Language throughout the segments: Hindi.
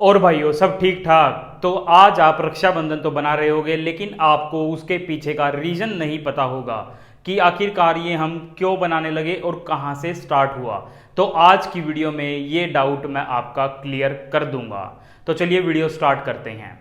और भाइयों सब ठीक ठाक। तो आज आप रक्षाबंधन तो बना रहे होगे, लेकिन आपको उसके पीछे का रीज़न नहीं पता होगा कि आखिरकार ये हम क्यों बनाने लगे और कहाँ से स्टार्ट हुआ। तो आज की वीडियो में ये डाउट मैं आपका क्लियर कर दूंगा। तो चलिए वीडियो स्टार्ट करते हैं।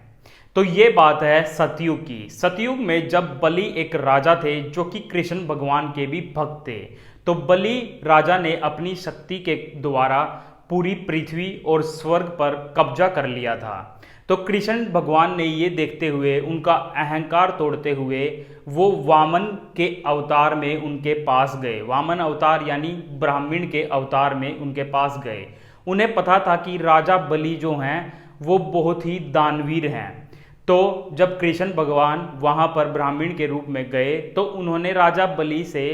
तो ये बात है सतयुग की। सतयुग में जब बलि एक राजा थे जो कि कृष्ण भगवान के भी भक्त थे, तो बलि राजा ने अपनी शक्ति के द्वारा पूरी पृथ्वी और स्वर्ग पर कब्जा कर लिया था। तो कृष्ण भगवान ने ये देखते हुए, उनका अहंकार तोड़ते हुए, वो वामन के अवतार में उनके पास गए। वामन अवतार यानी ब्राह्मण के अवतार में उनके पास गए। उन्हें पता था कि राजा बलि जो हैं वो बहुत ही दानवीर हैं। तो जब कृष्ण भगवान वहाँ पर ब्राह्मण के रूप में गए तो उन्होंने राजा बलि से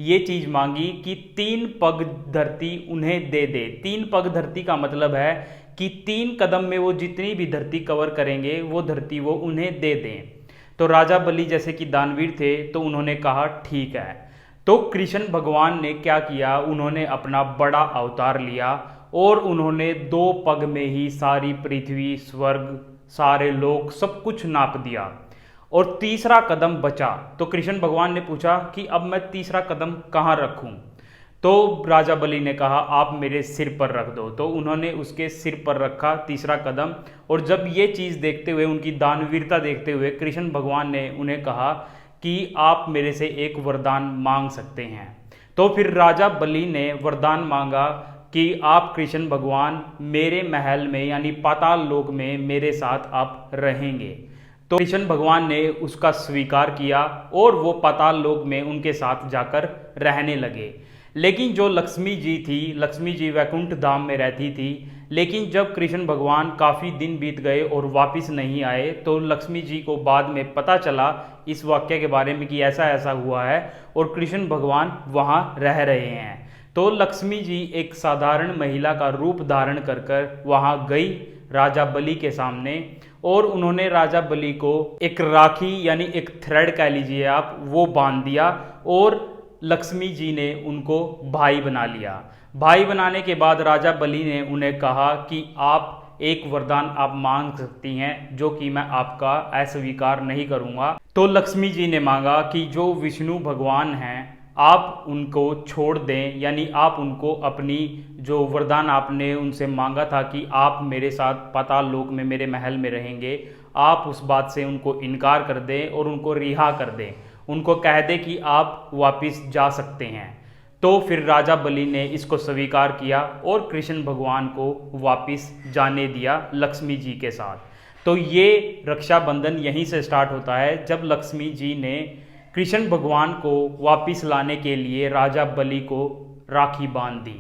ये चीज़ मांगी कि 3 पग धरती उन्हें दे दे। 3 पग धरती का मतलब है कि 3 कदम में वो जितनी भी धरती कवर करेंगे वो धरती वो उन्हें दे दें। तो राजा बलि जैसे कि दानवीर थे तो उन्होंने कहा ठीक है। तो कृष्ण भगवान ने क्या किया, उन्होंने अपना बड़ा अवतार लिया और उन्होंने 2 पग में ही सारी पृथ्वी, स्वर्ग, सारे लोग सब कुछ नाप दिया और तीसरा कदम बचा। तो कृष्ण भगवान ने पूछा कि अब मैं तीसरा कदम कहाँ रखूं। तो राजा बलि ने कहा आप मेरे सिर पर रख दो। तो उन्होंने उसके सिर पर रखा तीसरा कदम। और जब ये चीज़ देखते हुए, उनकी दानवीरता देखते हुए, कृष्ण भगवान ने उन्हें कहा कि आप मेरे से एक वरदान मांग सकते हैं। तो फिर राजा बलि ने वरदान मांगा कि आप कृष्ण भगवान मेरे महल में यानी पाताल लोक में मेरे साथ आप रहेंगे। तो कृष्ण भगवान ने उसका स्वीकार किया और वो पाताल लोक में उनके साथ जाकर रहने लगे। लेकिन जो लक्ष्मी जी थी, लक्ष्मी जी वैकुंठ धाम में रहती थी। लेकिन जब कृष्ण भगवान काफ़ी दिन बीत गए और वापस नहीं आए तो लक्ष्मी जी को बाद में पता चला इस वाक्य के बारे में कि ऐसा ऐसा हुआ है और कृष्ण भगवान वहाँ रह रहे हैं। तो लक्ष्मी जी एक साधारण महिला का रूप धारण कर कर वहाँ गई राजा बलि के सामने और उन्होंने राजा बलि को एक राखी यानी एक थ्रेड कह लीजिए आप, वो बांध दिया और लक्ष्मी जी ने उनको भाई बना लिया। भाई बनाने के बाद राजा बलि ने उन्हें कहा कि आप एक वरदान आप मांग सकती हैं जो कि मैं आपका अस्वीकार नहीं करूंगा। तो लक्ष्मी जी ने मांगा कि जो विष्णु भगवान हैं आप उनको छोड़ दें, यानी आप उनको अपनी जो वरदान आपने उनसे मांगा था कि आप मेरे साथ पाताल लोक में मेरे महल में रहेंगे, आप उस बात से उनको इनकार कर दें और उनको रिहा कर दें। उनको कह दें कि आप वापस जा सकते हैं। तो फिर राजा बलि ने इसको स्वीकार किया और कृष्ण भगवान को वापस जाने दिया लक्ष्मी जी के साथ। तो ये रक्षाबंधन यहीं से स्टार्ट होता है जब लक्ष्मी जी ने कृष्ण भगवान को वापस लाने के लिए राजा बलि को राखी बांध दी।